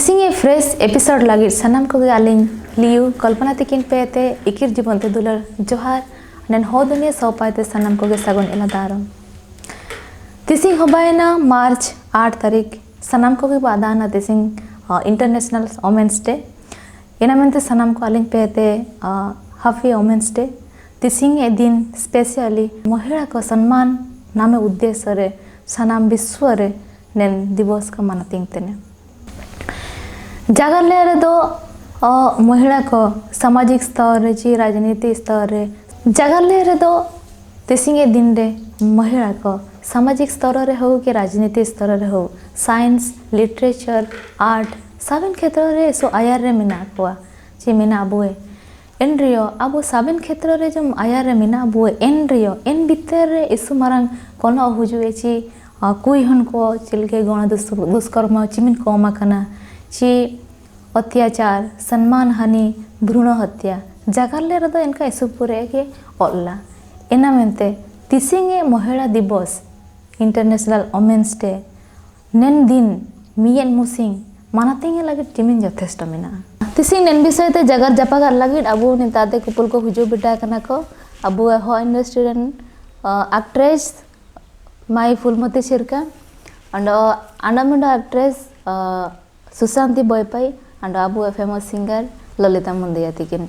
तिसिंगे fresh episode लगे सनम को आलिंग Liu कल्पना तकिन पेते इकिर जीवन ते दुलर जोहार नन हो दुनिया सौपाते सनम को सगुन इला दारम तिसिंग होबायना मार्च 8 तारीख सनम को बादाना तिसिंग इंटरनेशनल वुमेन्स डे इना मनते सनम को आलिंग पेते हैप्पी वुमेन्स डे तिसिंग ए दिन स्पेशली महिला को सम्मान नामे उद्देश्य रे सनम विश्व रे नेन दिवस का मनातिंग तेने जगह ले दो महिला को सामाजिक स्तर रे जी राजनीति स्तर रे जगह ले दो तिसिंगे दिन रे महिला को सामाजिक स्तर रे हो कि राजनीति स्तर रे हो साइंस लिटरेचर आर्ट साबिन क्षेत्र रे सो आयर रे मिना कोआ जे मिना अबुए एन रियो अबो साबिन क्षेत्र रे जम आयर रे मिना अबुए एन रियो एन भीतर रे इसु मारंग कोनो हुजुए ची कुई हन को चिलके गण दुष्कर्म चिमिन को माकना ची अत्याचार सम्मान हानि भ्रूण हत्या जगह रे इनका इसुपुरे के ओल्ला एना मेनते तिसिंगे महिला दिवस इंटरनेशनल वुमेन्स डे नेन दिन मियन मुसिंग मानातिंगे लगे टिमिन यथेष्ट मेना तिसिंग नेन विषय ते जगर जपागर लगे अबो नेताते कुपल को हुजु बिटा कना को अबो हो स्टूडेंट एक्ट्रेस माई फुलमती चिरका and anamanda actress Susanti Boypai and abu a famous singer Lolita Mundia tikin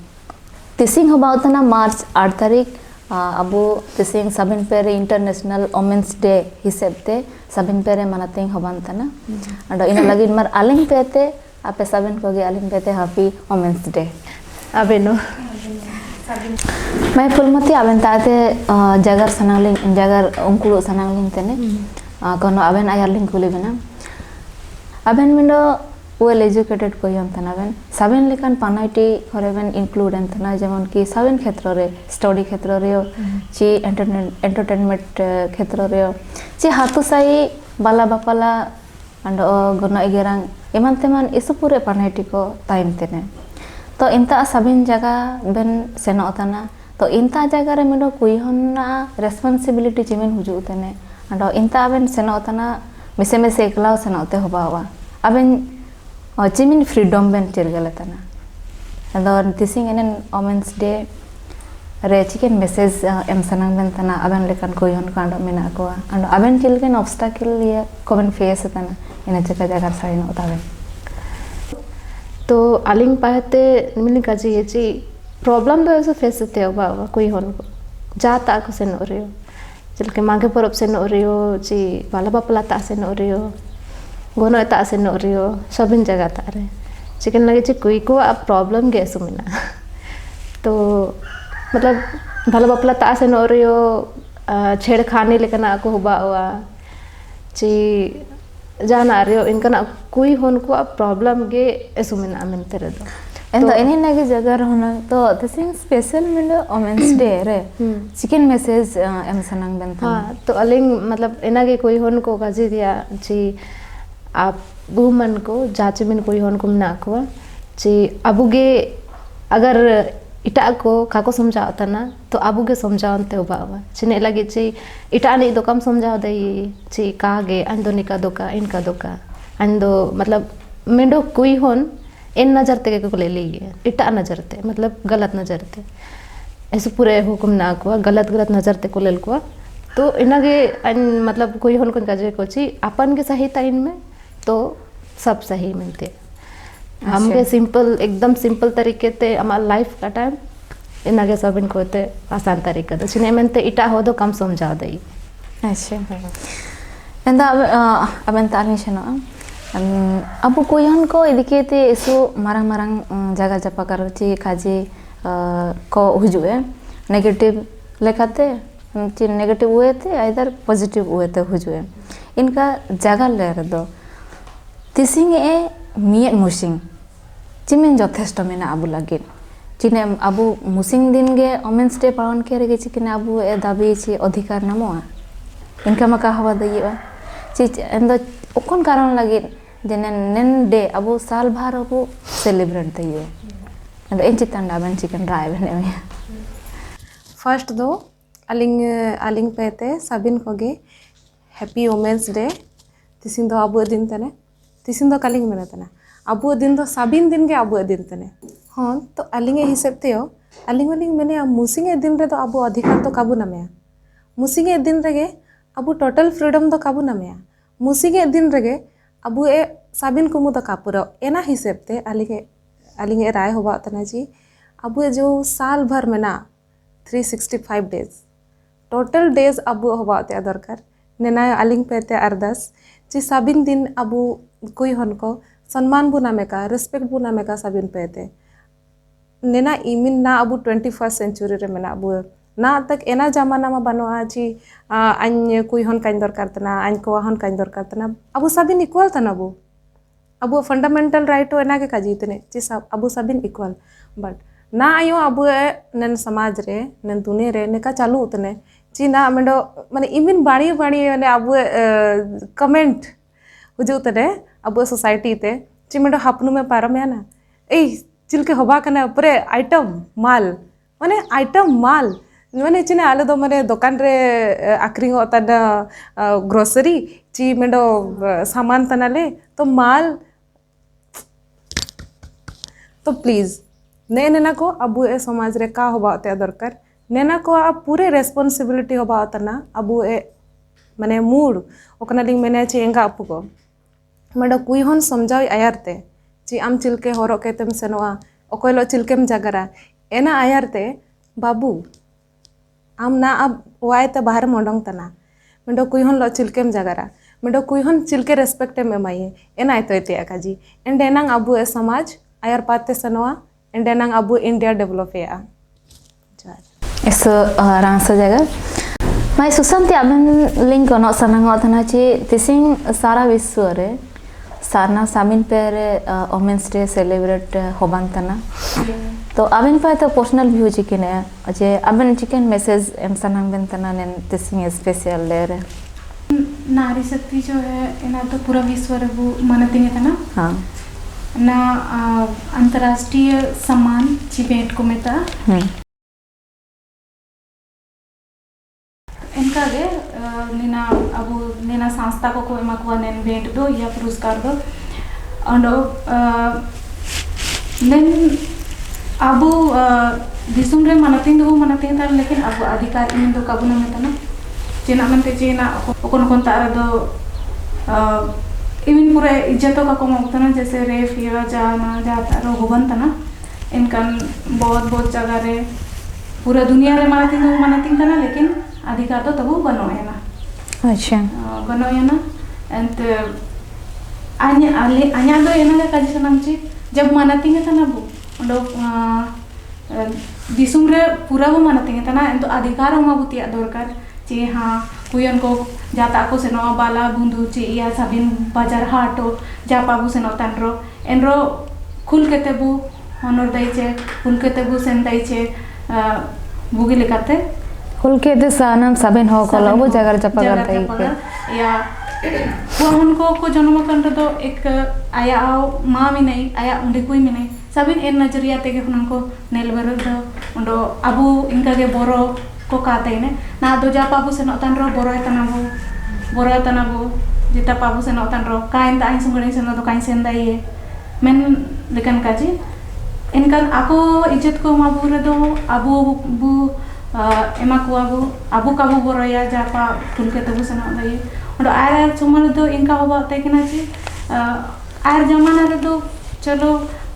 tising about na March 8 तारीख abu tising sabin pere international women's day hisabte sabin pere manating hobantana and ina lagin mar aling pete ape sabin ko ge aling pete happy women's day abeno मैं फुलमती आबेन ताते जगर सनालिंग जगर उंकुलो सनालिंग तने कोनो आबेन आयरलिंग कुली बना आबेन मिंडो well educated कोई हम तना आबेन साबेन लेकान पानाइटी खरेबेन इंक्लूड एन तना जेमन की साबेन क्षेत्र रे स्टडी क्षेत्र रे ची एंटरटेनमेंट क्षेत्र रे ची हातुसाई बाला बापाला अंड गनो एगेरांग एमान तेमान इसु पूरे पानाइटी को टाइम तेने तो इंता साबिन जगह बेन सेनो तना तो इंता जगह रे मिडो कुई हन्ना रेस्पॉन्सिबिलिटी चिमेन हुजु तने अंडो इंता बेन सेनो तना मिसे में से एकलाव सेनोते होबावा अबेन चिमिन फ्रीडम बेन चिरगले तना अंदो तिसिंग एनन वुमेन्स डे रे चिकेन मैसेज एम सनंग बेन तना अबेन लेकन कुई हन कांडो मेना को अंडो अबेन चिलकेन ऑब्स्टैकल ये कोबेन फेस तना इन जगह जगह साइन होताबेन तो आलिंग पाते मिनी काजी ये ची प्रॉब्लम तो ऐसे फेस होते हो बाबा कोई होन को जाता को से नो रियो चल के मांगे पर से नो रियो ची बाला बापला ता से नो रियो गोनो ता से नो रियो सबिन जगह ता रे चिकन लगे ची कोई को अब प्रॉब्लम के सुमिना तो मतलब बाला बापला ता से नो रियो छेड़खानी लेकिन आको हुआ हुआ ची जाना रियो इनका ना कोई होन को अब प्रॉब्लम के एसुमिना मिनते रे दो एंड एनी नगे जगह रहना तो तिसिंग स्पेशल मिलो वुमेन्स डे रे चिकन मैसेज एम सनंग बेन हां तो अलिंग मतलब इना के कोई होन को गाजी दिया जी आप वुमन को जाचे में कोई होन को ना को जी अबुगे अगर इटा को काको समझाता ना तो अबुगे समझावते हो बाबा चिने लगे ची इटा नहीं तो कम समझाओ दे ची कागे अंदो निका दोका इनका दोका अंदो मतलब मेंडो कोई होन इन नजर ते को ले ली इटा नजर ते मतलब गलत नजर ते ऐसे पूरे हुक्म ना को गलत गलत नजर ते को ले को तो इनागे मतलब कोई होन को काजे को ची अपन के सही टाइम में तो सब सही मिलते हमके सिंपल एकदम सिंपल तरीके ते हमारा लाइफ का टाइम इनागे सब इनको ते आसान तरीके तो चिने में ते इटा हो तो कम समझा दे अच्छा एंदा अबेन तानी छनो अब कोई हन को इदिके ते इसु मारंग मारंग जगह जपा कर ची खाजी को हुजुए नेगेटिव लेखाते ची नेगेटिव हुए थे आइदर पॉजिटिव हुए थे हुजुए इनका जगह ले रे दो तिसिंग ए मियत मुसिंग चिमेन यथेष्ट मेना आबु लगे चिने आबु मुसिंग दिन गे वुमेन्स डे पालन के रे चिकने आबु ए दाबी ची अधिकार नमोआ इनका मका हवा दइयो ची एंदो ओकन कारण लगे जेने नेन डे आबु साल भर आबु सेलिब्रेट दइयो एंदो इन चितन डाबन चिकन राय बने में फर्स्ट दो अलिंग पेते साबिन कोगे हैप्पी वुमेन्स डे तिसिंग दो आबु दिन तने तिसिंग दो कलिंग मेना तना अबो दिन तो साबिन दिन के अबो दिन तने हाँ तो अलिंगे हिसाब ते अलिंग मैंने मुसिंगे दिन रे तो अबो अधिकार तो काबू नामे मुसिंगे दिन रेगे अबो टोटल फ्रीडम तो काबू नामे मुसिंगे दिन रेगे अबो ए साबिन कुमु तो कापुरा एना हिसाब ते अलिंगे राय होबा तना जी अबो जो साल भर में ना 365 डेज टोटल डेज अबो होबा ते दरकार नेना अलिंग पेते अरदास जी साबिन दिन अबो कोई हन को सम्मान बु नामे का रेस्पेक्ट बु नामे का साबिन पेते नेना इमिन ना अबो 21st सेंचुरी रे मेना अबो ना तक एना जमाना मा बनोआ जी अन कोई हन काइन दरकार तना अन को हन काइन दरकार तना अबो साबिन इक्वल तना अबो फंडामेंटल राइट एना के काजी तने जी अबो साबिन इक्वल बट ना आयो अबो नन समाज रे नन दुनिया रे नेका चालू उतने जी ना मेडो माने इमिन बाड़ी ने अबो कमेंट हुजु तने अबो सोसाइटी ते जी मेडो हपनु में पारम या ना ए चिलके होबा कना पूरे आइटम माल माने चिने आले दो माने दुकान रे आक्रिंगो तना ग्रोसरी ची मेडो सामान तनाले तो माल तो प्लीज नेना को अबो ए समाज रे का होबा ते दरकार नेना को अब पूरे रेस्पॉन्सिबिलिटी होबा तना अबो ए माने मूड ओकना लिंग मेने ची एंगा अपु को मेडो कुई हन समझाई आयारते जी आम चिलके हरो केतेम सेनोआ ओकोयलो चिलकेम जागरा एना आयारते बाबू आम ना अब वायते बाहर मोडोंग तना मेडो कुई हन लो चिलकेम जागरा मेडो कुई हन चिलके रेस्पेक्टे में माये एना आयतो एते आकाजी एंडे नांग अबो ए समाज आयर पाते सेनोआ एंडे नांग अबो इंडिया डेवलप या eso rangsa jaga mai susanti aben link ono sanang othana chi tising sara viswa re sarna samin per women's day celebrate hoban tana तो अबन पे तो पर्सनल व्यू चिकन है जे अबन चिकन मैसेज एम सनंग बन तना ने तिसिंग special ले रे नारी शक्ति जो है इना तो पूरा विश्व रे वो मानती है ना हाँ ना अंतर्राष्ट्रीय सम्मान चिपेट को मेता इनका गे नीना अब नीना संस्था को एमा को नेन भेंट दो या पुरस्कार दो अंडो नेन अब दिसुम रे मानती था लेकिन अब अधिकार इन दो काबू ना मेता ना चेना मनते चेना ओकोन कोन तार दो इवन पूरे इज्जतों का कम होता ना जैसे रेफ या जाना जाता रो होबन तना इनका बहुत जगह रे पूरा दुनिया रे मानती था ना लेकिन अधिकार तो तबु बनो है ना अच्छा बनो है ना एंड आन्या दो एना का काजी सनम ची जब मानती था ना वो अंडो दिसुम रे पूरा वो मानती था ना तो अधिकार होमा बुतिया दरकार ची हाँ कुयन को जाता को सेनो बाला बुंदू ची या साबिन बाजार हाटो जा पाबू सेनो तनरो एनरो खुल के तेबू honor daiche खुल के तेबू सेन दaiche बुगी लेकाते खुल के दे सानम साबिन हो को लो जगह जपगर दई के या वो उनको को जन्म कंड तो एक आया माँ में नहीं आया उन्हें कोई में नहीं साबिन एर नजरिया ते के उनको नेलबर दो उन्डो अबू इनका के बोरो को कहते हैं ना दो जा पाबू से नौतन रो बोरो तनाबू जिता पाबू से नौतन रो काइन ता सुंगड़ी से न तो काइन सेंदा ये मैं लेकिन काजी इनका आको इज्जत को माबू रे दो अबू बू एमा को अबू काबू बोरो या जा पा खुल के तबू से नौदा ये और आयर सुमर दो इनका होबा ते कि ना जी आयर जमाना रे दो चलो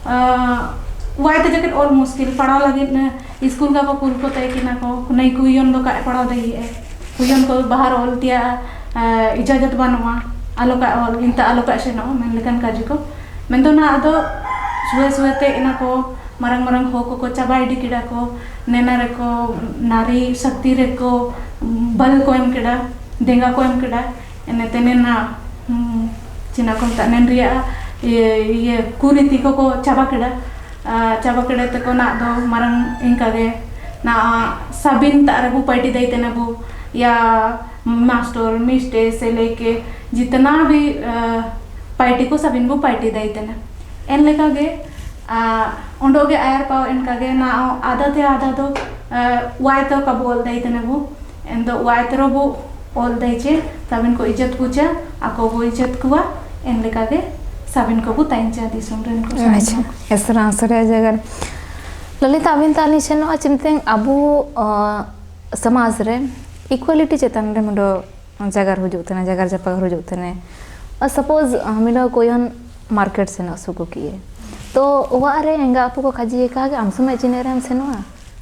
वाई तो जगत और मुश्किल पढ़ा लगे न स्कूल का कुल को तय कि ना को नहीं कुयन दो का पढ़ा दई है कुयन को बाहर ऑल तिया इजाजत बनवा आलो का ऑल इंता आलो का से नो मैं लेकिन काजी को मैं तो ना आदो सुवे ते इना को मरंग हो को चाबाई डिकिडा को नेना रे को नारी शक्ति रे को बल को एम केडा देंगा को एम केडा एने तेने ना चिना को ता नेन रिया ये कुरीति को चाबा केडा ते को ना दो मरंग इनका गे ना साबिन तारबू पार्टी देते ना वो या मास्टर मिस्टे से लेके जितना भी पार्टी को साबिन वो पार्टी देते ना इन लेका गे उन्डोगे आयर पाओ इनका गे ना आधा तो वाई तो का बोल देते ना वो इन तो वाई तो वो बोल देचे साबिन को इज्जत पूछा आको वो इज्जत कुआ इन लेका गे साबिन को बुताइन चा दिसम रेन को अच्छा एसरा सरे जगर ललिता अबिन ताली सेनो चिंतें अबु समाज रे इक्वालिटी चेतन रे मुडो जगर हुजुतने जगर जपगर हुजुतने सपोज हमिलो कोयन मार्केट सेनो सुकु किए तो वारे एंगा आपु को खाजी का आम समय चिने रे हम सेनोआ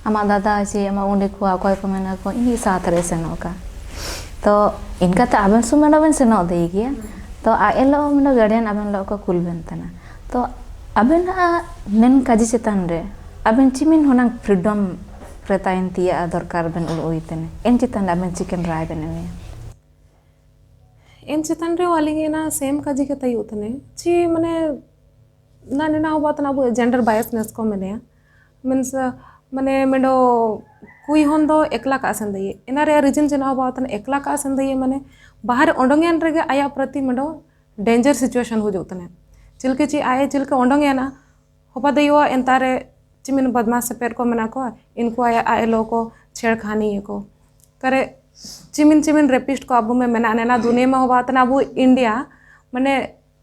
आमा दादा चे आमा उंडे को अकोय को मेना को इनी साथ रे सेनो का तो इनका तो आबन सुमेनो बन सेनो दे गया तो आएलो मिनो गार्डियन आबन लो को कुल बेनतना तो आबन नेन काजी चेतन रे आबन चिमिन होना फ्रीडम प्रताइन तिया दरकार बन उइतने एन चितन आबन चिकन राय बने एन चितन रे वाली ना सेम काजी के तई उतने ची मने ना नेना हो बात ना अब जेंडर बायसनेस को मैंने मीन्स मने मेडो कुई होन दो एकला का आसन दइए इना रे रीजन जना हो बात ना एकला का आसन दइए मने बाहर ओंडोंगेन रेगे आया प्रति मेडो डेंजर सिचुएशन हो जोतने चिलके ची आए चिलके ओंडोंगे ना होपा दइयो एंतारे चिमिन बदमाश पेर को मना को इनको आया आए लो को छेड़खानी ये को करे चिमिन चिमिन रेपिस्ट को अब में मेना नेना दुनिया में हो बात ना अब इंडिया मने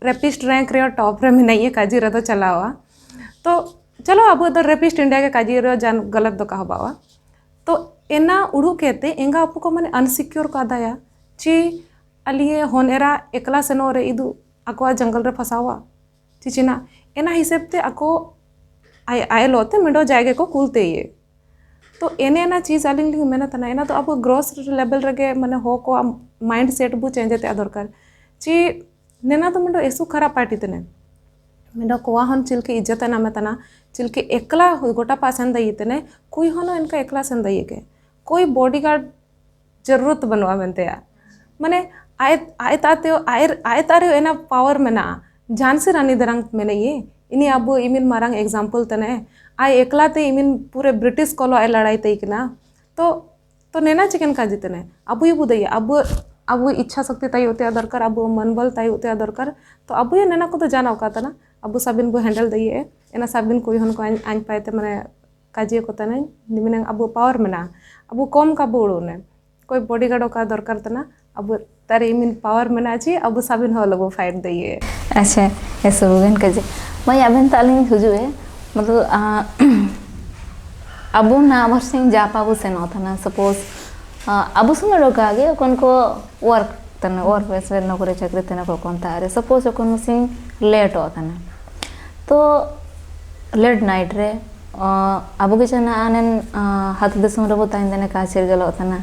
रेपिस्ट रैंक रे टॉप रे में नहीं है काजी रे तो चला हुआ तो चलो अब तो रेपिस्ट इंडिया के काजी रे जान गलत दो कहा बावा तो एना उड़ू कहते एंगा आपको मैंने अनसिक्योर का दाया ची अलिए होनेरा एकला सेनो रे इदु अको जंगल रे फसावा चिचिना एना हिसाब ते अको आए लोते मिडो जाएगे को कुलते ये तो एने ना चीज आलिंग लिंग मेहनत ना एना तो अब ग्रोस लेवल रगे मैंने हो को माइंड सेट बु चेंज ते दरकार ची नेना तो मिडो एसु खराब पार्टी तने मिडो कोवा हन चिलके इज्जत ना मेतना चिलके एकला गोटा पासन दई तने कोई हनो इनका एकला सन दई के कोई बॉडीगार्ड जरूरत बनवा बनते या माने आए तारे एना पावर मेना झांसी रानी दरंग मेने ये इनी अब इमिन मारंग एग्जाम्पल तने आए एकला ते इमिन पूरे ब्रिटिश कोलो आए लड़ाई तई किना तो नेना चिकन का जितने अब ये बुदई अब इच्छा शक्ति तय होते दरकार अब मनबल तय होते दरकार तो अब ये नेना को तो जाना होता ना अब साबिन बो हैंडल दइए एना साबिन कोई हन को आइन पाएते माने काजी को तने निमिन अब पावर मेना अब कम का बोड़ोने कोई बॉडीगार्ड का दरकार तना अब तारे इमिन पावर मेना छी अब साबिन हो लगो फाइट दइए अच्छा ऐसे होगन कजे मैं अबन तालिंग हुजुए मतलब अबु ना वर्षिंग जापाबु से न था सपोज अबु सुन रोका गे कोन को वर्क तन वर्क वैसे नौकरी चाकरी तने को कोन तारे सपोज कोन सिंग लेट होता ना तो लेट नाइट रे अबु के जना आनन हाथ दिसम रे बताइन देने का चिर गलो होता ना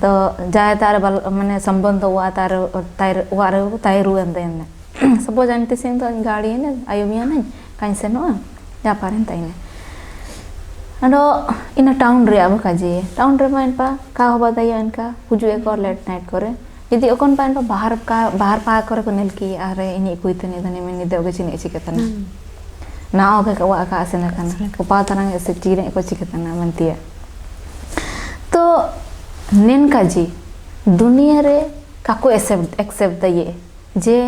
तो जाय तार माने संबंध हुआ तार वार तायरु अंदेन सपोज अंते सिंग तो गाड़ी ने आयुमिया ने काइन से नो या पारन ताइने अनो इन टाउन रे अब काजी टाउन रे माइन पा का होबा दया इनका हुजु एक और लेट नाइट करे यदि ओकन पाइन पा बाहर पा करे को नेल की अरे इनी कुइतने धने में निदे ओगे चिने चिकतना ना ओगे का वा का आसेना kana को पातरंग ऐसे चीरे को चिकतना मनतिया तो नेन काजी दुनिया रे काको एक्सेप्ट दये जे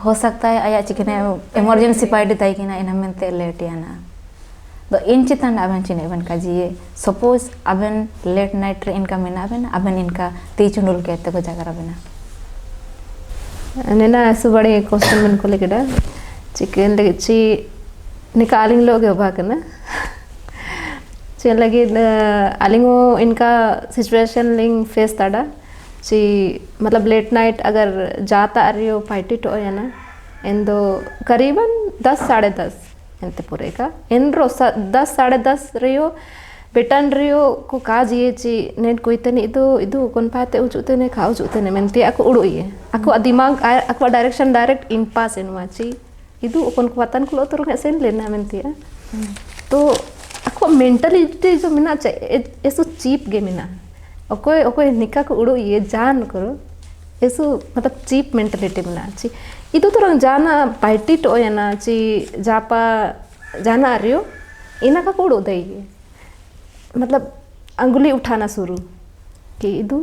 हो सकता है आया चिकने इमरजेंसी पार्टी ताई किना इना मेंते लेट याना तो इन चितन आबन चिने बन का जी सपोज आबन लेट नाइट रे इनका मेना बन आबन इनका ती चुंडुल कहते को जगरा बना नेना ऐसे बड़े क्वेश्चन मन को लेके चिकन लगे ची निकालिंग लोग होगा करना ची लगे आलिंगो इनका सिचुएशन लिंग फेस ताड़ा ची मतलब लेट नाइट अगर जाता रियो पार्टी तो है ना इन दो करीबन 10 साढ़े 10 इंते पूरे का इन रो 10 साढ़े 10 रियो बेटन रियो को काज ये ची नेट कोई तने इदु कोन पाते उचुते ने खाओ उचुते ने मेंते aku उड़ो ये aku दिमाग aku डायरेक्शन डायरेक्ट इन पास इनवा ची इदु कोन कुatan kulo turun esen लेना मेंते तो aku मेंटलिटी जो मिना एसो चीप गे मिना ओकोय निका को उड़ो ये जान करो ऐसो मतलब चीप मेंटलिटी मिना ची इदु तो जाना पार्टी तो है ना ची जापा जाना रियो इना का उड़ो दई मतलब अंगुली उठाना शुरू कि इदु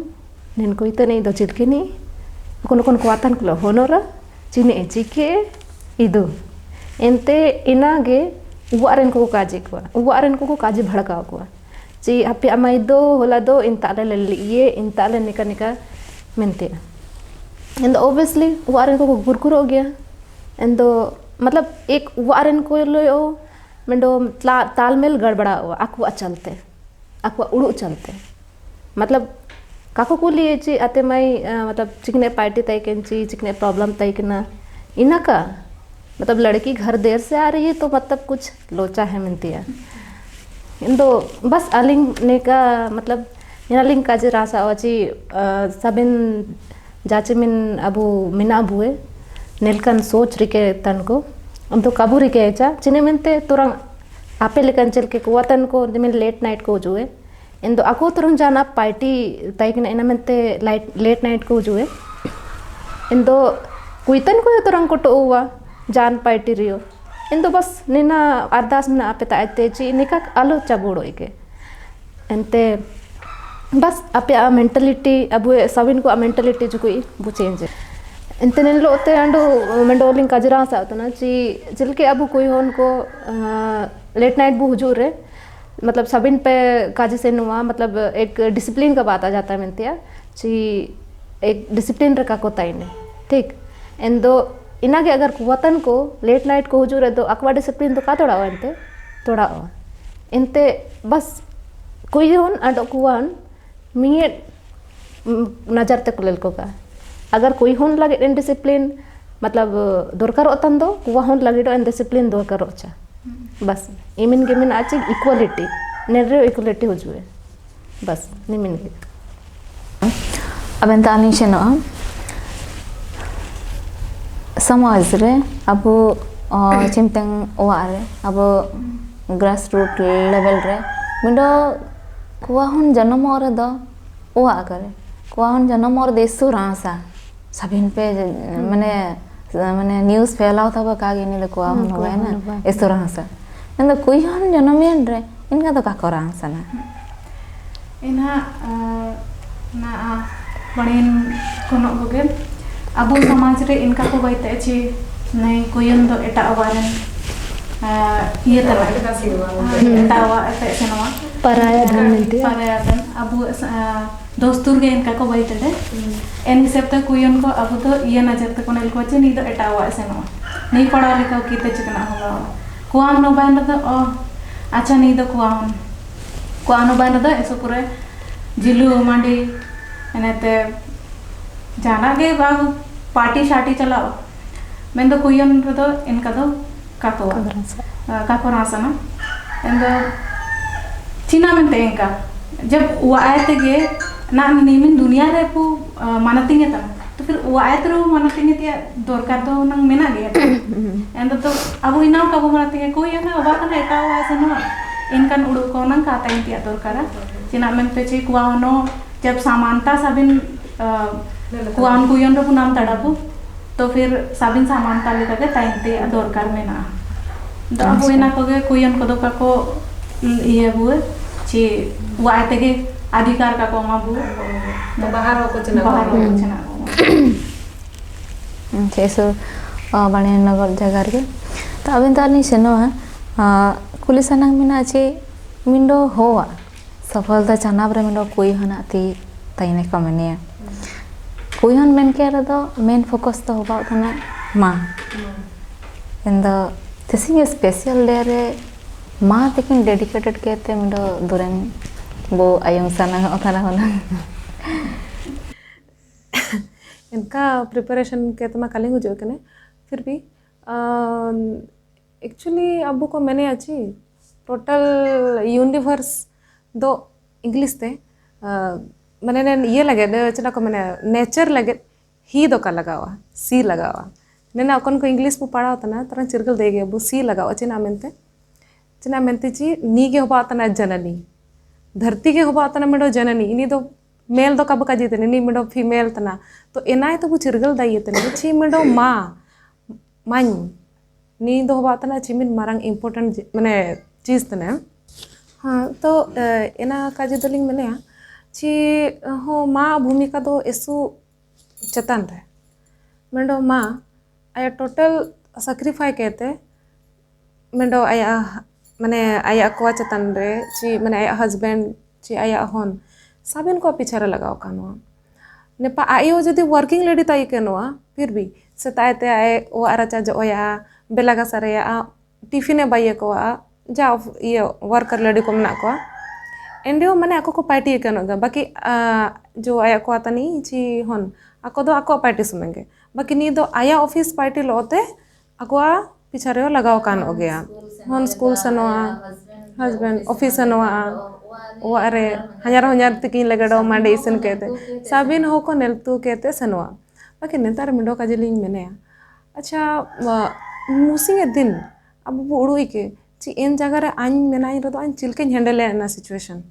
नेन को इतने दो चिलके नी कोन कुatan कुलो होनोरा चिने चिके इदु एंते इनागे उवारेन को काजी भड़काव को ची आपे अमाई दो होला दो इंताले ले इंताले निका मेंते एंड ऑब्वियसली वारन को गुरकुरो गया एंदो मतलब एक वारन को लो मेंदो तालमेल गड़बड़ा आकुआ चलते आकुआ उड़ू चलते मतलब काको को लिए ची आते माई मतलब चिकने पार्टी तय के ची चिकने प्रॉब्लम तय के ना इना का मतलब लड़की घर देर से आ रही है तो मतलब कुछ लोचा है मिलती है इंदो बस अलिंग ने का मतलब अलिंग का जे रासा वाची सबिन जाचे मिन अबू मिना बुए नेलकन सोच रिके तन को हम तो काबू रिके चा चिने मिनते तुरंग आपे लेकन चल के कुआतन को मिन लेट नाइट को जुए इंदो ako turun jana party tai kena ina mente late night ko jue indo kuitan ko turang ko to wa jan party rio indo bas nina ardas mina ape ta ate chi nika alu chabudo ike ente bas ape a mentality abu savin ko a mentality ju koi bu change ente nen lo te ando mendoling kajra sa to na chi jilke abu koi hon ko late night bu hujur re मतलब सबिन पे काजे से नुआ मतलब एक discipline का बात आ जाता है मिलती है ची एक डिसिप्लिन रखा को ताइने ठीक इन दो इना के अगर वतन को लेट नाइट को हुजूर है तो अकवा डिसिप्लिन तो का थोड़ा हुआ इनते थोड़ा हुआ इनते बस कोई होन अड कुआन मिये नजर तक लेल को का अगर कोई होन लगे इन डिसिप्लिन मतलब दरकार होतन दो कुआ होन लगे दो इन डिसिप्लिन दरकार होचा बस इमिन गेमिन आचे इक्वालिटी नेरे इक्वालिटी हो जुए बस निमिन गे अबेन तानी शेनो समाज रे अबो चिमतंग ओआरे अबो ग्रास रूट लेवल रे मिंडो कुआहुन जन्म और द ओआ करे कुआहुन जन्म और देसु रासा सबिन पे माने न्यूज़ फैलाव था कागे नि कुआहुन होवे ना एसु रासा नंद कोई हन जनमेन रे इनका तो का करांग सना इना ना बड़ेन कोनो बगे अबो समाज रे इनका को बाइते छि नहीं कोयन दो एटा अवारन ये तरह एटा वा एटा सेनवा पराया धन मिलती पराया धन अबो दोस्तुर गे इनका को बाइते दे एन हिसाब ते कोयन को अबो तो ये नजर ते कोनेल को छि नि दो एटा वा सेनवा नहीं पढ़ा लिखा कीते चिकना होला कुआम नो बाइन द ओ अच्छा नहीं द कुआम नो बाइन द ऐसो पूरे जिलु मांडी एनेते जाना गे बाग पार्टी शार्टी चलाओ मैं तो कुयन रो इनका तो काको रासना एंड चिना में तेंका जब वो आए थे गे ना नीमिन दुनिया रे पु मानतिंगे ता तो फिर वो आए तो मानतिंगे ते दरकार तो नंग मेना गे एंड तो अब इना का वो मानतिंगे कोई है ना बात ना एटा हुआ ऐसे ना इनकन उड़ो को नंग काता इंतिया दरकार चिना में ते ची कुआनो जब समानता सबिन कुआन कुयन रो नाम तड़ापु तो फिर सबिन समानता लेकर के ताइंते दरकार में ना तो अब इना को गे कुयन को दो का को ये बुए ची वाते के अधिकार का को माबू तो बाहर को चना चेसो बने नगर जगह रे तो अबिन तानी सेनो है कुलिसना मिना ची मिंडो होवा सफलता चनाब रे मिंडो कोई हनाती ताइने कमने कोई हन मेन के रे दो मेन फोकस तो होबा थना मा इन द थिसिंग स्पेशल डे रे मा तेकिन डेडिकेटेड केते मिंडो दुरेन बो आयम सना ओथाना होना इनका प्रिपरेशन के तो मैं कलिंग जो कने फिर भी एक्चुअली अबू को मैंने अच्छी टोटल यूनिवर्स दो इंग्लिश ते मैंने ये लगे चला को मैंने नेचर लगे ही दो का लगावा सी लगावा नैना अकन को इंग्लिश में पढ़ा होता ना तरह चिरकल देगे अबू सी लगावा चिना मेनते ची नी के होबा तना जननी धरती के होबा तना मेडो जननी इनी दो मेल दो कब काजी तने नी मेडो फीमेल तना तो एनाय तो चिरगल दाई तने ची मेडो मा माñ नी दो होबा तना ची मिन मारंग इम्पोर्टेंट माने चीज तने हाँ तो एना काजी दोलिंग मने ची हो मा भूमिका दो एसु चतन रे मेडो मा आया टोटल सैक्रिफाई कहते मेडो आया माने आया को चतन रे ची माने आया हस्बैंड ची आया होन साबिन को पीछे लगाओ कानो नेपा आयो जदि वर्किंग लेडी ताई केनोआ फिर भी सेताय ते आए ओआ राचा जोया बेला का सारेया टिफिने बाये को जा ये वर्कर लेडी को मना को एंडियो माने ako को पार्टी कनोगा बाकी जो आया को आतानी ची हन ako दो ako पार्टी सुमेंगे बाकी नी दो आया ऑफिस पार्टी लोते ako पिछारे लगाओ कान हो गया हन स्कूल सनोआ हस्बैंड ऑफिस सनोआ वो अरे हजार तकिन लगड़ो मांडे इसन कहते साबिन हो को नेलतु कहते सनोआ बाकी नेतार मिडो का जलिंग मैंने अच्छा मुसिंग दिन अब उड़ुई के ची इन जगह रे आइन मेनाई रे तो आइन चिलके हैंडल है ना सिचुएशन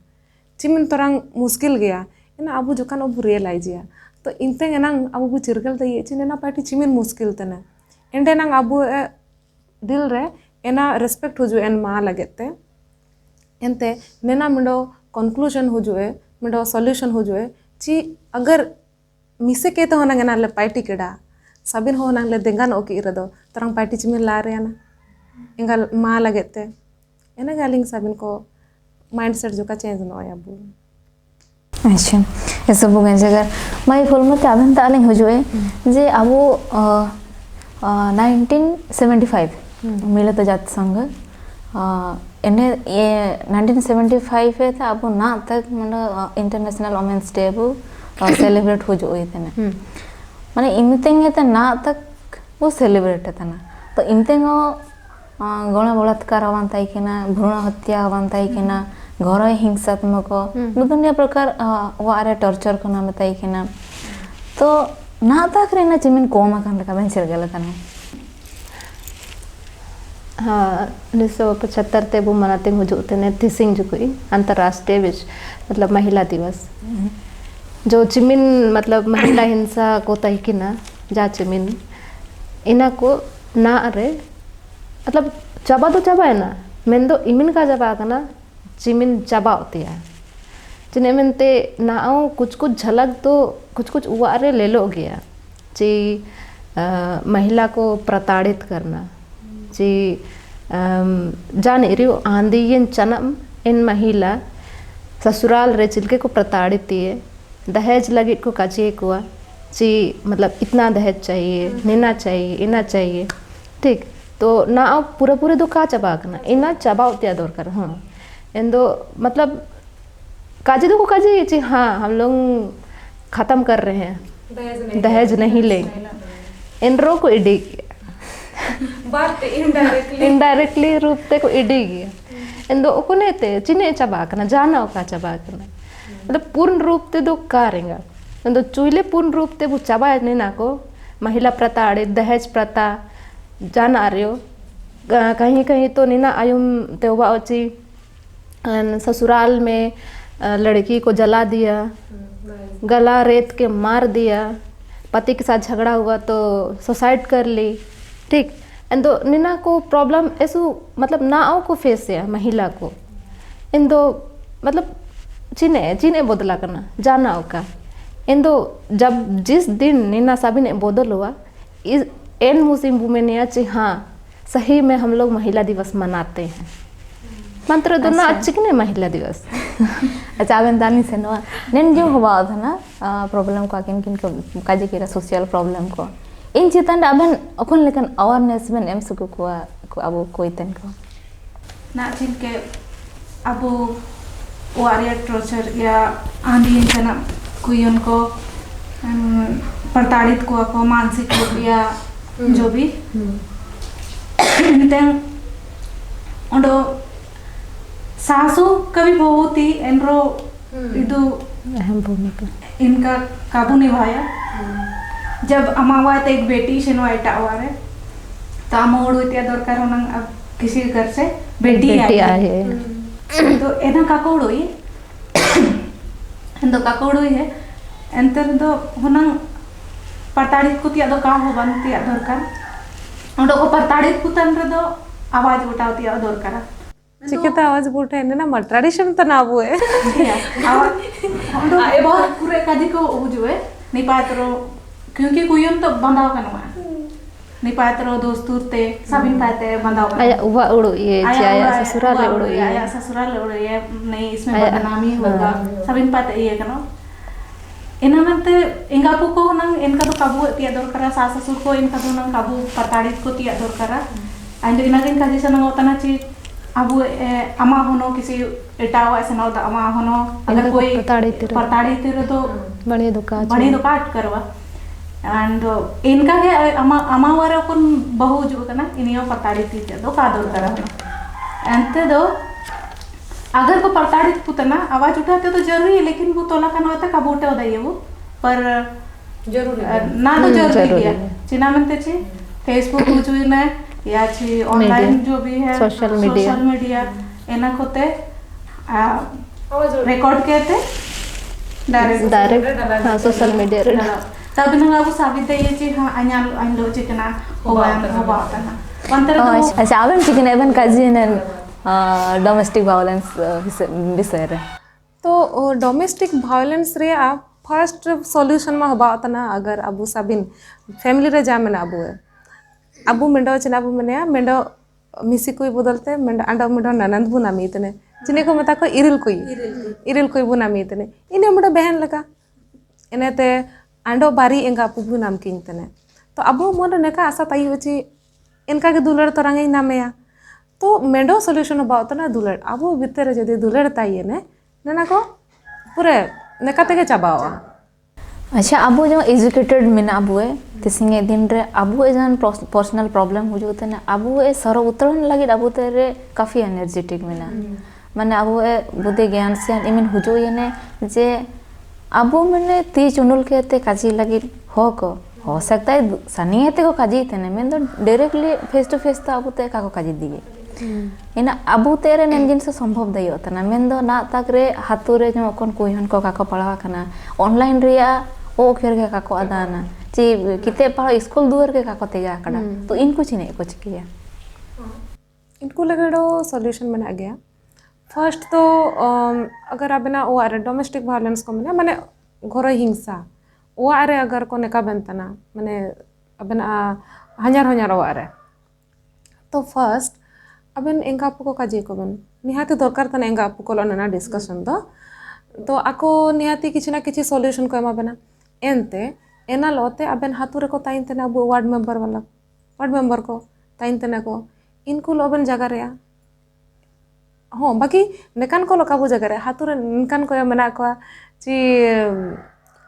चिमिन तोरंग मुश्किल गया इन अबु जोकान अबु रियलाइज या तो इनते गनांग अबु बु चिरगल दई चिने ना पार्टी चिमिन मुश्किल तने एंडे नंग अबु दिल रे एना रेस्पेक्ट हुजु एन मा लगते एनते नेना मिडो कंक्लूजन हुजुए मिडो सॉल्यूशन हुजुए ची अगर मिसे के तो होना ले पार्टी केडा साबिन हो नंग ले देंगान ओकी रदो तरंग पार्टी चिमिन ला रे ना इंगल मा लगते एना गालिंग साबिन को माइंडसेट जो का चेंज न होया बु अच्छा ये सब बुगे जगह माई फुल मत आबन तालिंग हुजुए जे अबो 1975 मिले तो जात संघ इन्हें ये 1975 है था अब ना तक मतलब इंटरनेशनल वुमेन्स डे वो सेलिब्रेट हो जो इतने माने इनतेंगे तो ना तक वो सेलिब्रेट है ना तो इनतेंगो गण बलात्कार हवांताई केना भ्रूण हत्या हवांताई केना घर हिंसात्मक दुनिया प्रकार वारे टॉर्चर को नाम बताई केना तो ना तक रे ना चिमिन कोमा कान लगा बेंचर गले तने हाँ 1975 ते वो मनाते हुजूते ने थिसिंग जो कोई अंतर्राष्ट्रीय विश्व मतलब महिला दिवस जो चिमिन मतलब महिला हिंसा को तहकी ना जा चिमिन इना को ना अरे मतलब चबा तो चबा है ना मैं तो इमिन का जबा ना चिमिन चबा होती है जिन्हें मिनते ना आओ कुछ झलक तो कुछ उवारे ले लो गया जी महिला को प्रताड़ित करना जी जाने रियो आंधी चनम इन महिला ससुराल रे चिलके को प्रताड़ित है दहेज लगे को कचे को जी मतलब इतना दहेज चाहिए लेना चाहिए इना चाहिए ठीक तो ना आप पूरे दो का चबा करना इना चबा होते दौर कर हाँ इन दो मतलब काजी दो को काजी जी हाँ हम लोग ख़त्म कर रहे हैं दहेज नहीं लेंगे इन रो को इडी बात इनडायरेक्टली रूप ते को इडी गया इन दो को ने ते चिने चबा करना जाना का चबा करना मतलब पूर्ण रूप ते दो करेंगे इन दो चुइले पूर्ण रूप ते वो चबा ने ना को महिला प्रताड़ित दहेज प्रथा जाना आ रहे हो कहीं तो नीना आयुम तेवा ओची ससुराल में लड़की को जला दिया गला रेत के मार दिया पति के साथ झगड़ा हुआ तो सुसाइड कर ली ठीक इन दो नीना को प्रॉब्लम ऐसू मतलब ना आओ को फेस है महिला को इन दो मतलब चीने बदला करना जाना का इन दो जब जिस दिन नीना साबी ने बदल हुआ इस एन मुस्लिम वुमेन ची हाँ सही में हम लोग महिला दिवस मनाते हैं मंत्र दोना अच्छी कि नहीं महिला दिवस अच्छा आबेन दानी से नवा नेन जो हुआ था ना प्रॉब्लम को किन किन को काजे केरा सोशल प्रॉब्लम को इन चितन आबेन अखन लेकिन अवेयरनेस में एम सुको को अब कोई तन को ना चिन के अब वारिया टॉर्चर या आंधी जना कोई उनको प्रताड़ित को मानसिक रूप या जो भी उंडो सासू कभी बहुत ही एनरो इदु अहम भूमिका इनका काबू निभाया जब अमावा एक बेटी से एटा वारे तो अमोड़ इत्या दरकार होना अब किसी घर से बेटी आई है तो एना काकोड़ोई तो काकोड़ोई है एंतर तो होना प्रताड़ित कुतिया दो का हो बनतिया दरकार उनको को प्रताड़ित कुतन रे दो आवाज उठावतिया दरकार चिकिता आवाज बोलते हैं ना ट्रेडिशन तो ना वो है बहुत पूरे काजी को हुजुए नहीं पातरो क्योंकि कुयम तो बंधाव कनवा नहीं पातरो दोस्तुरते सबिन पाते बंधाव आया उवा उड़ो ये आया ससुराल उड़ो आया ससुराल उड़ो ये नहीं इसमें बदनामी होगा सबिन पाते ये कनो ena mente engapu ko nang enka do kabu tiak dorkara sa sasur ko enka do nang kabu patarit ko tiak dorkara ando inagin kaji sanang otana chi abu ama hono kisi etawa sanau da ama hono agar koi Patadi तेरे तो बड़े दुकाट करवा and इनका के अमा वारा कौन बहु जो करना इन्हीं पताड़ी थी तो कादर करा अंते दो अगर को पताड़ी पुतना आवाज उठाते तो जरूरी है लेकिन वो तोला का ना होता कबूटे होता है वो पर जरूरी ना तो जरूरी है चिना में ते फेसबुक कुछ भी ना या ची ऑनलाइन जो भी है सोशल मीडिया इन्हें कोते रिकॉर्ड कहते डायरेक्ट हाँ सोशल मीडिया रे तब ना आपको साबित है ये चीज हाँ अन्य लोग चिकना होगा होता ना अंतर अच्छा आवन चिकन एवन काजी ने डोमेस्टिक वायलेंस विषय रे तो डोमेस्टिक वायलेंस रे आप फर्स्ट सॉल्यूशन में होबा तना अगर अबू साबिन फैमिली रे जा में अबू मेंडो चना अबू मने मेंडो मिसी कोई बदलते मेंडो अंडो मेंडो ननंद बुना मीतने चिने को मता को इरिल कोई बुना मीतने इने मेंडो बहन लगा इनेते अंडो बारी एंगा पुबु नाम किंग तने तो अबू मोन नेका आशा ताई होची इनका के दुलड़ तरंगे नामया तो मेंडो सॉल्यूशन होबा तना दुलड़ अबू भीतर जदी दुलड़ ताई ने नना को पूरे नेका तेगे चाबावा अच्छा अबू जो एजुकेटेड मिना अबू है तिसिंगे दिन रे अबू एजन पर्सनल प्रॉब्लम हो जोते ना अबू ए सरो उतरन लगे अबू तेरे काफी एनर्जेटिक मिना माने अबू ए बुद्धि ज्ञान से इमिन हुजो येने जे अबू मैंने ती चुनुल के ते काजी लगी हो सकता है सनिए ते को काजी तेने मैं तो डायरेक्टली फेस टू फेस ता अबू ते का को काजी दिए इना अबू तेरे नेंजिन से संभव दई होता ना मैं तो ना तक रे हाथु रे जो कोन कोई हन को का को पढ़ावा कना ऑनलाइन रिया ओ खेर के का को अदाना ची किते पढ़ा स्कूल दूर के का को तेगा कड़ा तो इनको चिने को चिकिया इनको लगड़ो सॉल्यूशन बना गया फर्स्ट तो अगर अबना ओ आरे डोमेस्टिक वायलेंस को माने घर हिंसा ओ आरे अगर को नेका बनतना माने अबना हजार ओ आरे तो फर्स्ट अबन एंगा को काजे को बन निहाती दरकार तने एंगा को लना डिस्कशन तो आको निहाती किछि ना किछि सॉल्यूशन को एमा बना एनते एना लोते अबन हाथु रे को ताइन तने अब वार्ड मेंबर को ताइन तने को इनको लोबन जगह रे हाँ बाकी नेकान को लोकाबू जगह हाथुरे निकान को मना को ची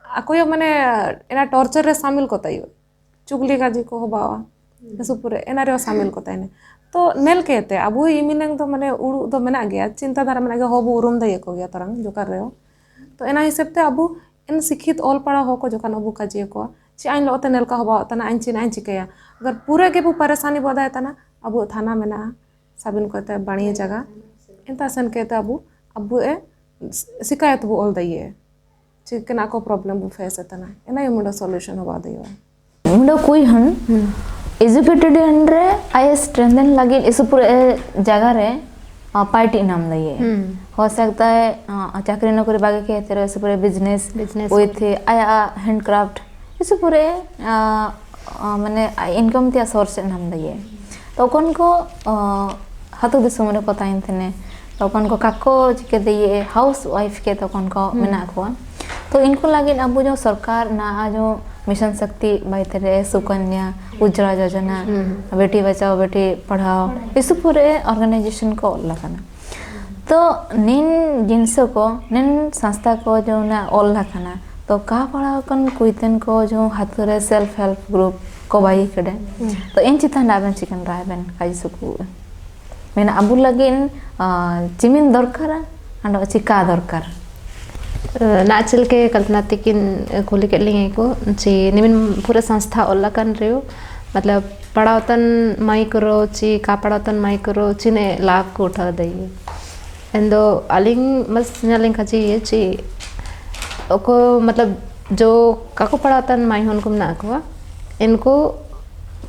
आको माने एना टॉर्चर रे शामिल कोतायो चुगली काजी को होबावा सुपुरे एना रे शामिल कोतायने तो नेल केते अबू इमिनंग तो माने उड़ू तो मना गया चिंता धारा मना गया होबू उरुम दय को गया तरंग जोकार रे तो एना हिसाब ते अबू इन शिक्षित ऑल पड़ा हो को जोकान अबू काजी को ची आइन लोते नेल का होबा तना आइन चिकया अगर पूरे के बु परेशानी बदाय तना अबू थाना मेना साबिन कोते बाणी जगह इंता सन कहते अबू ए शिकायत बु ऑल दइए चिकना को प्रॉब्लम बु फेस तना एना मुंडो सॉल्यूशन होबा दइयो मुंडो कोई हन एजुकेटेड रे आई स्ट्रेंथन लगे इस पूरे जगह रे पार्टी नाम दइए हो सकता है चाकरी नौकरी बागे के तेरे इस पूरे बिजनेस ओए थे आया हैंडक्राफ्ट इस पूरे माने इनकम ते सोर्स नाम दइए तो कौन को हाथो दिसो मने को ताइन थने तो कौन को काको चिके दिए हाउस वाइफ के तो कौन को मेना को तो इनको लगे अब जो सरकार ना जो मिशन शक्ति बाइतरे सुकन्या उज्ज्वला योजना बेटी बचाओ बेटी पढ़ाओ इस पूरे ऑर्गेनाइजेशन को लगाना तो निन जिनस को निन संस्था को जो ना ऑल लगाना तो का पढ़ाओ कन कुइतन को जो हाथुरे सेल्फ हेल्प ग्रुप को बाई कड़े तो इन चिता नाबन चिकन रायबन काजी सुकु मेना अबू लगिन जिमिन दरकार अंडो चिका दरकार नाचल के कल्पना तिकिन खोली के लिए को ची निमिन पूरे संस्था ओल्लाकन रेयो मतलब पढ़ावतन माई करो ची का पढ़ावतन माई करो चीने लाभ को उठा दइए एंदो अलिंग मस न्यालिंग खाची ये ची ओको मतलब जो काको पढ़ावतन माई होन को ना को इनको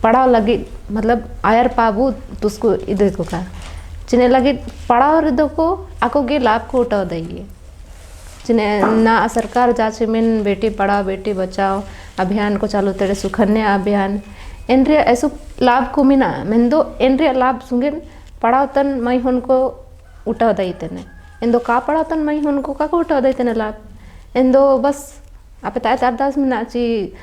पढ़ाओ लगी मतलब आयर पाबू तुसको इधर को का चिने लगी पढ़ाओ रिदो को आको के लाभ को उठा दइए चिने ना सरकार जाचे में बेटी पढ़ाओ बेटी बचाओ अभियान को चालू तेरे सुकन्या अभियान एनरे ऐसो लाभ को मिना मेंदो एनरे लाभ सुंगे पढ़ाओ तन मई होन को उठा दई तने एंदो का पढ़ाओ तन मई होन को का उठा दई तने लाभ एंदो बस apa taat ardas mena ci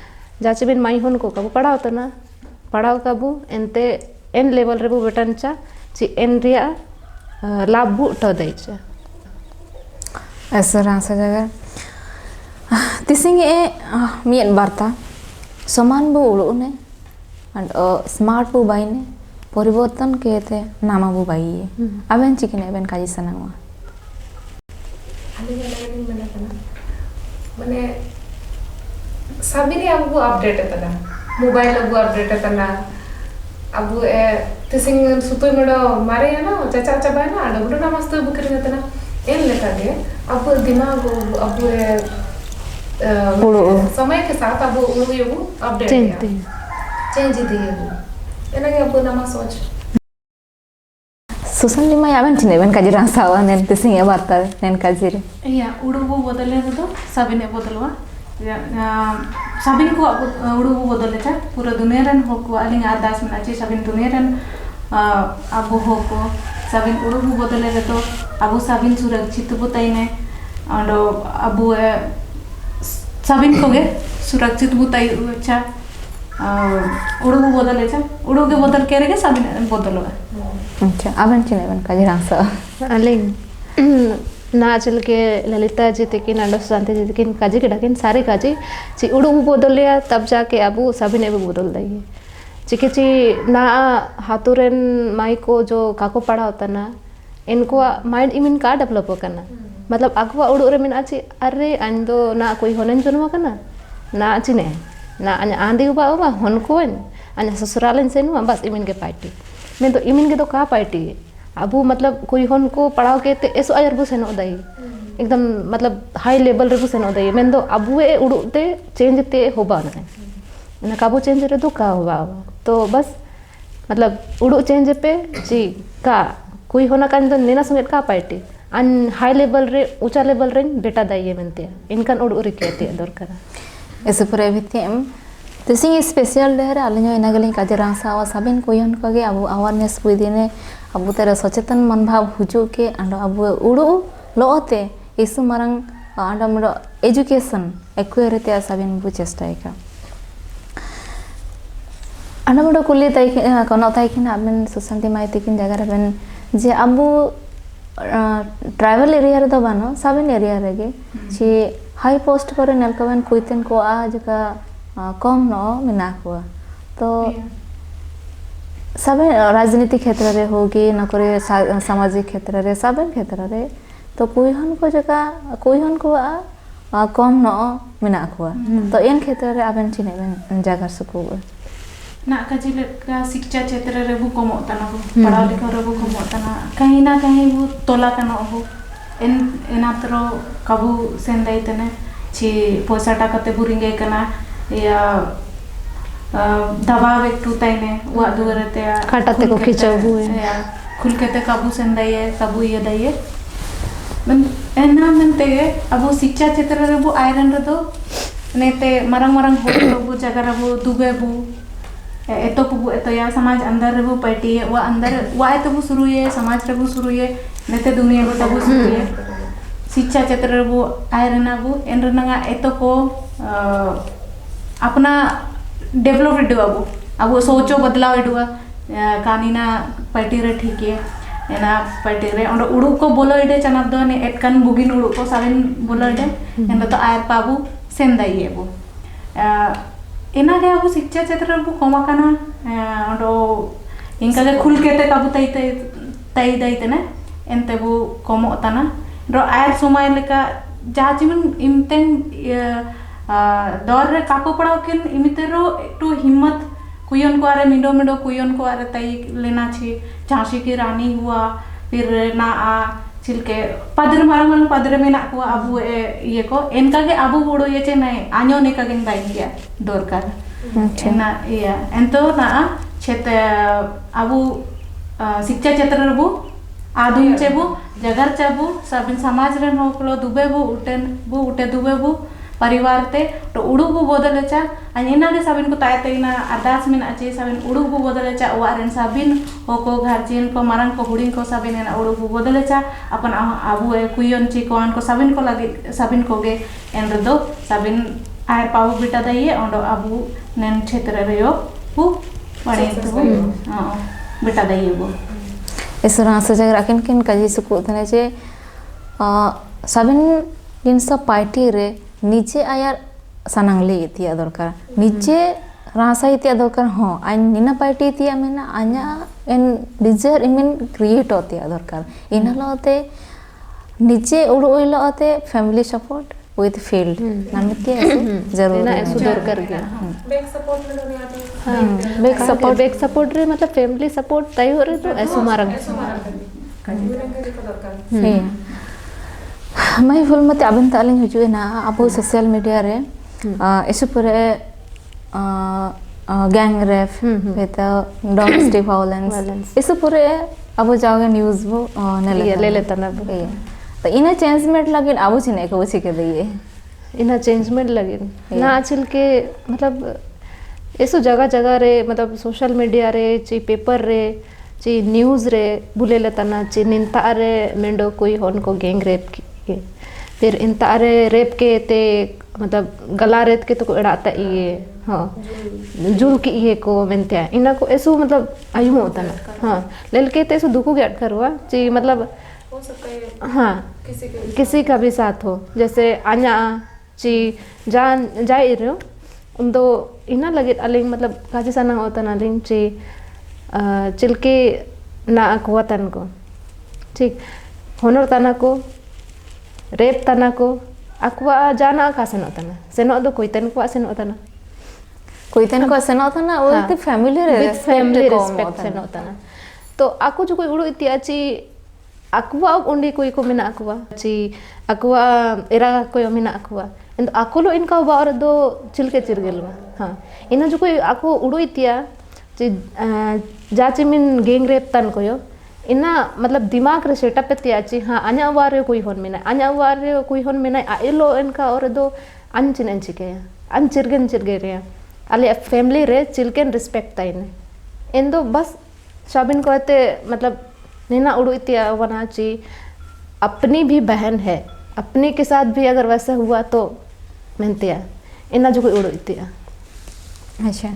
jace bin mai hon ko kabu padao kabu ente en level rebu betan cha ci en ria labu to dai cha ऐसा रांसा जगह तिसिंगे मियन बार्ता समान बु उड़ो ने and smart bu baine परिवर्तन केते नामा बु बाइए अबेन चिकन अबेन काजी सनावा माने साबिनी अब अपडेट तना मोबाइल अब अपडेट तना अब तिसिंग सुतोय मडो मारे ना चाचा चाबा ना डबडो ना मस्त बुकरी तना एन लेका गे अब दिमाग अब समय के साथ अब उड़ो अपडेट चेंज दिए एना के अब नमा सोच सुसन लिमा अबेन चिने अबेन काजी रांसावा नेन तिसिंगे बार्ता नेन काजी रे या उड़ो बदले तो साबिने बदलवा साबिन को उड़ो बदले चा पूरा दुनिया रन हो को अलिंग आदास में अच्छे साबिन दुनिया रन अब हो को साबिन उड़ो बदले तो अब साबिन सुरक्षित बुताइने और अब साबिन को गे सुरक्षित बुताई अच्छा उड़ो बदले चा उड़ो के बदल के रे साबिन बदलवा अच्छा अबेन चिने अबेन काजी रांसा अलिंग नाचल के ललिता जी तकिन अंडो शांति जी तकिन काजी के डाकिन सारे काजी ची उड़ू बदल लिया तब जाके अबू सभी ने भी बदल दिए चिके ची ना हाथुरन माई को जो काको पढ़ा होता ना इनको माइंड इमिन का डेवलप करना मतलब अगवा उड़ू रे मिना ची अरे अंदो ना कोई होनन जन्म करना ना चिने ना आंधी उबा उबा हन को अन ससुरालन से नु बस इमिन के पार्टी मैं तो इमिन के तो का पार्टी अबू मतलब कोई होन को पढ़ाओ के ते ऐसो अयर बु सेनो दई एकदम मतलब हाई लेवल रे बु सेनो दई मैं तो अबू ए उड़ते चेंज ते होबा ना काबू चेंज रे तो का होबा तो बस मतलब उड़ू चेंज पे जी का कोई होना कान तो नेना संगत का पार्टी अन हाई लेवल रे ऊंचा लेवल रे बेटा दाइए मनते इनकान उड़ू रे केते दरकार ऐसे पूरे भितिम तिसिंग स्पेशल डे रे अलिनो इनागलिंग काजी रांसा वा साबिन कोयन कगे अब अवेयरनेस पुदिने अब तेरे सचेतन मनोभाव हुजू के अंड अब उड़ू लोते इसु मरंग अंड मरो एजुकेशन एक्वायर ते साबिन बु चेष्टा का अंड मरो कुली ताई कोनो ताई किन अबेन सुशांति माई तकिन जगह रे जे अब ट्राइबल एरिया रे दो बानो साबिन एरिया रे गे जे हाई पोस्ट पर नेलकवन कुइतन को आ जका कम न मिना को तो सब राजनीतिक क्षेत्र रे होगी नकरे सामाजिक क्षेत्र रे सब क्षेत्र रे तो कोई हन को जगह कोई हन को कम न मिना को तो इन क्षेत्र रे आबेन चिने बेन जगह सुको ना काजी का शिक्षा क्षेत्र रे बु कमो तना बु पढ़ा लिखा रे बु कमो तना कहीं ना कहीं बु तोला कना बु एनात्रो कबू सेंदाई तने छि पैसा टाका ते बुरिंगे कना या दबाव एक टूटाइने वो दुगरते काटाते को खिंचाबू या खुल के ते काबू संदाइए काबू ये दाइए मन एना मनते अब शिक्षा क्षेत्र रे बु आयरन रे तो नेते मरंग मरंग हो बु जगह रे बु दुबे बु एतो को एतो या समाज अंदर रे बु पार्टी वो अंदर वो एतो बु शुरू ये समाज रे बु शुरू ये नेते दुनिया को तबु शुरू ये शिक्षा क्षेत्र रे बु आयरन बु एन रनगा एतो को अपना डेवलप इडुआ अब सोचो बदलाव इडुआ कानीना पार्टी रे ठीक है एना पार्टी रे ओंड उड़ू को बोलो इडे चनाब दो ने एटकान बुगिन उड़ू को साबिन बोलो इडे एन तो आयर पाबू सेंदाइए बो एना के अब शिक्षा क्षेत्र रे बु कमा काना ओंड इनका के खुल के ते काबू तई दई तने एनते बु कमो तना रो आयर समय लेका जाजिमन इमतेन दौर रे काको पड़ाव किन इमितेरो एकटू हिम्मत कुयन को आरे मिडो मिडो कुयन को आरे तई लेना छी झांसी की रानी हुआ फिर ना आ चिलके पदर मारंग मारंग पदर में ना को अबू ये को इनका के अबू बोड़ो ये चे नहीं आन्यो ने का गेन बाई गया दरकार ना या एंतो ना छेत अबू शिक्षा क्षेत्र रे बु आधुन चेबु जगर चेबु सबिन समाज रे होकलो दुबे बु उटे दुबे बु परिवार ते तो उड़ू बु बदले चा अनेना के साबिन को तायते ना अरदास में अच्छे साबिन उड़ू बु बदले चा वारन साबिन होको गार्जियन को मारंग को हुडिंग को साबिन ना उड़ू बु बदले चा अपन आबू कुयन ची को आन को साबिन को लगे साबिन को गे एन दो साबिन आर पाऊ बेटा दाइए ओंडो अबू नेन क्षेत्र रेयो पु पड़े तो बेटा दाइए वो इसरा सजग राखिन किन कजी सुकु थने जे साबिन जिनसा पार्टी रे नीचे आया सनांगले इतिया दरकार नीचे रासा इतिया दरकार हो आइन निना पार्टी इतिया मेना आन्या एन डिजायर इमिन क्रिएट होतिया दरकार इना लोते नीचे उड़ो इलो होते फैमिली सपोर्ट विद फील्ड नामिते जरूर ना ऐसो दरकार गया बैक सपोर्ट में नहीं आती बैक सपोर्ट रे मतलब फैमिली सपोर्ट तय हो रे तो ऐसो मारंग मैं फुल मते अबिन तालिंग हुजु ना अबो सोशल मीडिया रे ऐसे पूरे गैंग रेप बेता डोमेस्टिक वायलेंस ऐसे पूरे अबो जाओगे न्यूज़ वो ले लेता ना तो इना चेंजमेंट लगे अबो चिने को छिके दिए इना चेंजमेंट लगे ना आजकल के मतलब ऐसो जगह जगह रे मतलब सोशल मीडिया रे ची पेपर रे ची न्यूज़ रे बुले लेता ना ची निंता रे मेंडो कोई होन को गैंग रेप के फिर इंता रे रेप के ते मतलब गला रेत के तो को एड़ाता ये हाँ जुल की ये को मेंते इना को ऐसो मतलब आयु होता ना हाँ ललके ते ऐसो दुखो गेट करवा ची मतलब हाँ किसी का भी साथ हो जैसे आन्या ची जान जाए रहे उन तो इना लगे अलिंग मतलब काजी साना होता ना अलिंग ची चिलके ना अकुआ तन को ठीक होनर तना को रेप तना को अकुआ जाना का सेनो दो कोई तन को सेनो तना वो ते फैमिली रिस्पेक्ट सेनो तना तो आकु जो कोई उड़ो इतिया ची अकुआ उंडी कोई को मिना अकुआ ची अकुआ एरा कोई मिना अकुआ इन अकुलो इनका बार दो चिलके चिरगेलवा हाँ इना जो कोई आकु उड़ो इतिया ची जाची मिन गैंग रेप तन कोयो इना मतलब दिमाग रे सेटअप पे आची हाँ अन्य वारे कोई होन मिना अन्य वारे कोई होन मिना आइलो इनका और दो अनचिन अंचिके अन चिरगे रे अले फैमिली रे चिलकेन रिस्पेक्ट ताइन इन दो बस शाबिन को कहते मतलब नीना उड़ो इतिया वना ची अपनी भी बहन है अपनी के साथ भी अगर वैसा हुआ तो मेंतिया इना जो कोई उड़ो इतिया अच्छा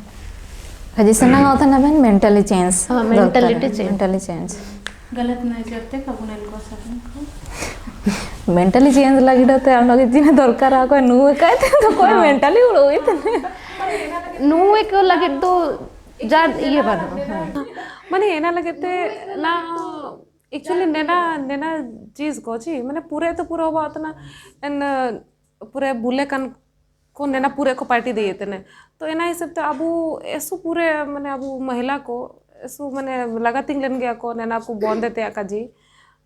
हजी सना होता ना मैन मेंटली चेंज हाँ मेंटलिटी चेंज गलत नहीं करते कबू नहीं को सकन को मेंटली चेंज लगी रहते हम लोग इतने दरकार आ कोई नु कहते तो कोई मेंटली उड़ो इतने नु एक लगे तो जा ये बनो माने एना लगते ना एक्चुअली नेना चीज को छी माने पूरे तो पूरा बात ना एन पूरे बुले कन को नेना पूरे को पार्टी दिए थे तो एना हिसाब से अबू ऐसो पूरे माने अबू महिला को ऐसो माने लगातिंग लेन गया को नेना को बंद देते आका जी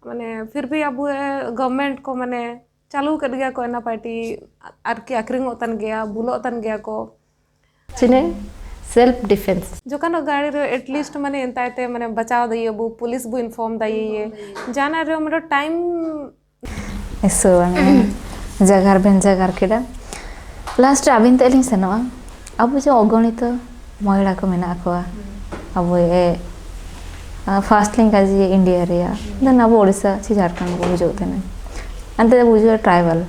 माने फिर भी अबू गवर्नमेंट को माने चालू कर गया को एना पार्टी आर के आखरिंग होतन गया बुलो होतन गया को चिने सेल्फ डिफेंस जो कानो गाड़ी रे एटलीस्ट माने एंताते माने बचाव दइए बु पुलिस बु इन्फॉर्म दइए जाना रे मेरो टाइम ऐसो जगार बेन जगार केडा लास्ट अबिन तेलिंग सनवा अब जो अगणित महिला को मेना अखवा अब ये फास्ट लिंक आज इंडिया रे देन अब ओडिसा छि झारखंड को बुझोते ने अंते बुझो ट्राइबल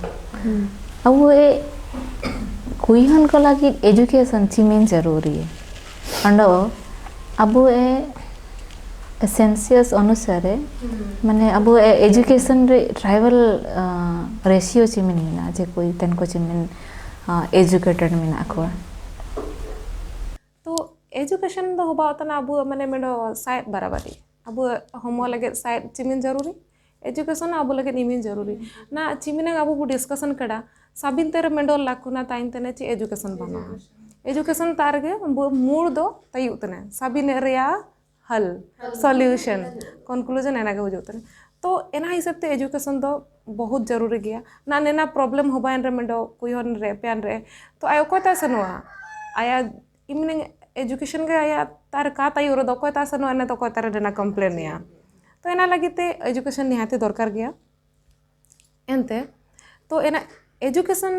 अब ये कुइहन को लगी एजुकेशन ची मेन जरूरी है अंडो अब ये सेंसियस अनुसार माने अब एजुकेशन रे ट्राइबल रेशियो ची मेन ना जे कोई तन को ची मेन एजुकेटेड में नाखवा तो एजुकेशन दो होबा तना अब माने मेडो साइड बराबरी अब होमो लगे साइड चिमिन जरूरी एजुकेशन अब लगे निमिन जरूरी ना चिमिन अब डिस्कशन कड़ा साबिन तेरे मेडो लाकुना ताइन तने ची एजुकेशन बना एजुकेशन तारगे मूड दो तयु तने साबिन रिया हल सॉल्यूशन कंक्लूजन एना के बुझुतने तो एना हिसाब ते एजुकेशन दो बहुत जरूरी गया ना नेना प्रॉब्लम होबाइन रे मेडो कोई होन रे प्यान रे तो आयो कोता सनवा आया इमने एजुकेशन के आया तार का तयु रो दो कोता सनवा ने तो कोता रे ना कंप्लेन या तो एना लगिते एजुकेशन निहाते दरकार गया एनते तो एना एजुकेशन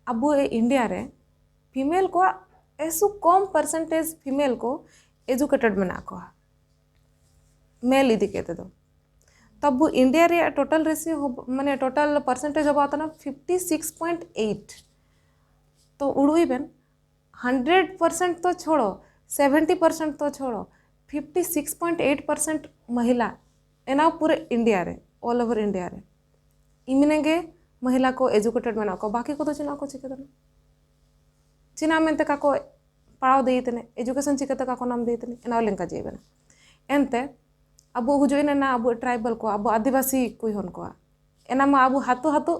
अब इंडिया रे फीमेल को ऐसो कम परसेंटेज फीमेल को एजुकेटेड में को मेल इदी कहते तो तब इंडिया रे टोटल रेशियो माने टोटल परसेंटेज होबा तना 56.8 तो उड़ुई बेन 100% तो छोड़ो 70% तो छोड़ो 56.8% महिला एना पूरे इंडिया रे ऑल ओवर इंडिया रे इमिनेगे महिला को एजुकेटेड मेना को बाकी को तो चिना को चिकेतने चिना मेनते का को पढ़ाओ देइतने एजुकेशन चिकेते का को नाम देइतने एना लिंका जेबेना एनते अब हुजुइना ना अब ट्राइबल को अब आदिवासी कोई हन को एना मा अब हातु हातु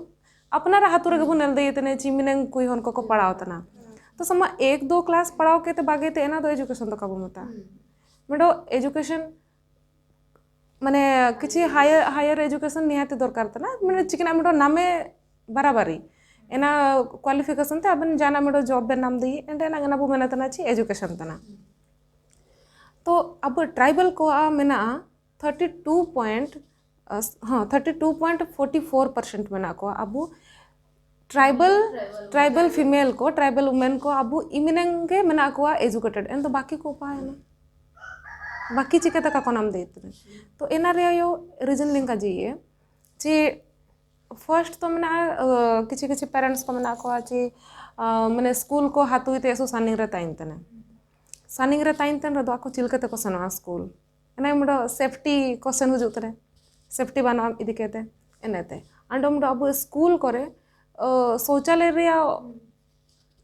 अपना हातु रे गबु नेल देइतने चिमिनेंग कोई हन को पढ़ाओ तना तो समा 1-2 क्लास पढ़ाओ केते बागेते एना दो एजुकेशन तो कबु मता मेडो एजुकेशन माने किछि हायर एजुकेशन निहाते दरकार तना माने चिकना मेडो नामे बराबरी एना क्वालिफिकेशन ते अपन जाना मेडो जॉब बे नाम दी एंड एना गना बु मेना तना छि एजुकेशन तना तो अब ट्राइबल को आ मेना 32.44% मेना को अब ट्राइबल फीमेल को ट्राइबल वुमेन को अब इमिनेंगे मेना को एजुकेटेड एंड तो बाकी को पा है ना बाकी चिकेता का नाम देते तो एना रे यो रीजन लिंका जी फर्स्ट तो मना किछि किछि पेरेंट्स को मना को ची माने स्कूल को हातुइते एसो सानिंग रे ताइनतने सानिंग रे ताइनतन रे दो को चिलकते को सनवा स्कूल एना मुडो सेफ्टी क्वेश्चन हुजुतरे सेफ्टी बना इदिकेते एनेते अंडो मुडो अब स्कूल करे शौचालय रे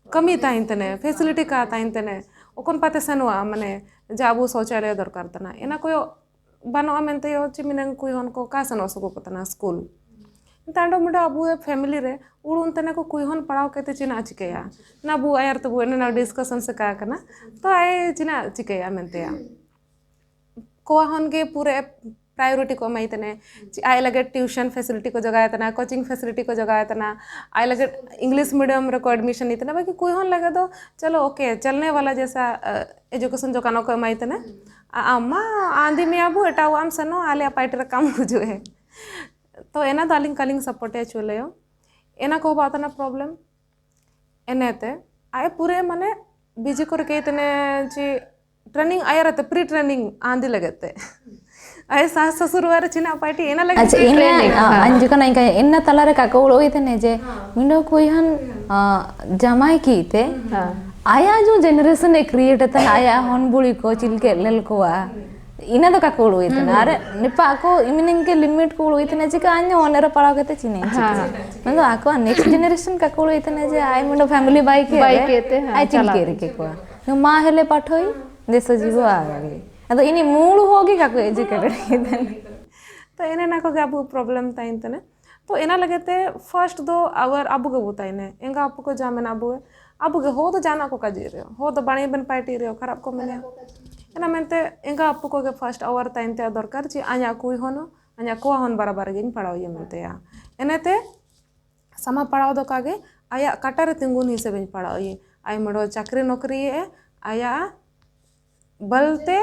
कमी ताइनतने फैसिलिटी का ताइनतने ओकन पाते सनवा माने जाबु शौचालय दरकार तना एना कोयो बानो मेनते यो चिमिनंग कोई हन को का सनो सको पतना स्कूल तांडो मुडो अबु फैमिली रे उड़ुन तने को कोई हन पढ़ाओ केते चिना चिकेया ना बु आयर तो बु एना डिस्कशन से का कना तो आए चिना चिकेया मेनते या को हन के पूरे प्रायोरिटी को मई तने आए लगे ट्यूशन फैसिलिटी को जगाया तना कोचिंग फैसिलिटी को जगाया तना आए लगे इंग्लिश मीडियम रे को एडमिशन इतना बाकी कोई हन लगे तो चलो ओके चलने वाला जैसा एजुकेशन जो कानो को मई तने अम्मा आंधी में आबू एटा आम सनो आले पाइटर काम बुझो है तो एना दालिंग कालिंग सपोर्टे चले एना को बात ना प्रॉब्लम एनेते आए पूरे माने बिजी कर के तने जी ट्रेनिंग आया रहते प्री ट्रेनिंग आंधी लगते आए सास ससुर वारे चिना पार्टी एना लगे अच्छा इना अंजुका नहीं का इन्ना तलारे का को ओई थने जे मिंडो कोई हन जमाई कीते आया जो जनरेशन ए क्रिएट तन आया हन बुली को चिलके लेल को इना तो का को ओई थने अरे निपा को इमिनिंग के लिमिट को ओई थने जे का अन्य ओनर पड़ा केते चिने मतलब आको नेक्स्ट जनरेशन का को ओई थने जे आय मिंडो फैमिली बाइक केते आय चिलके रे के को मा हेले पाठोई देश जीव आगे ಅದು ಇನಿ ಮೂಳು ಹೋಗಿ ಕಾಕು ಎಜುಕೇಟೆಡ್ ಇದ್ದಾನೆ तो एने ना को अब प्रॉब्लम ताइन तने तो एना लगते फर्स्ट दो अवर अबु के बुताइने एंगा आपु को जामेन अबु के हो तो जाना को काजी रे हो तो बाणी बन पार्टी रे खराब को मने एना मेनते एंगा आपु को के फर्स्ट अवर ताइन ते दरकार छी आया कोई होनो आया को हन बराबर गिन पढ़ाओ ये मेनते या एनेते समा पढ़ाओ दो कागे आया काटारे तिंगुन हिसाब पढ़ाओ ये आय मडो चाकरी नौकरी आया बलते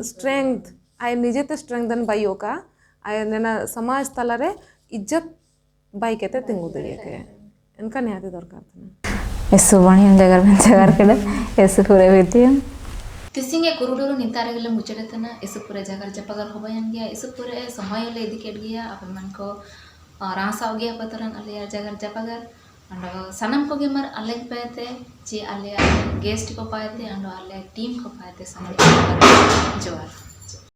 स्ट्रेंथ आय निजेते स्ट्रेंथन बाइयो का आय नेना समाज तलारे इज्जत बाई केते तिंगु दिए के इनका निहाते दरकार था एसु बणी जगर केले एसु पूरे वितियम तिसिंगे कुरुडुरु नितारगले मुचेतना एसु पूरे जगर जपगर होबयन गया एसु पूरे समय ले इदिकेट गया अपन मन को रासाव गया पतरन अलिया जगर जपगर अंडो सनम को गेमर अलग पाते ची अलिया गेस्ट को पाते अंडो अलिया टीम को पाते समय जोर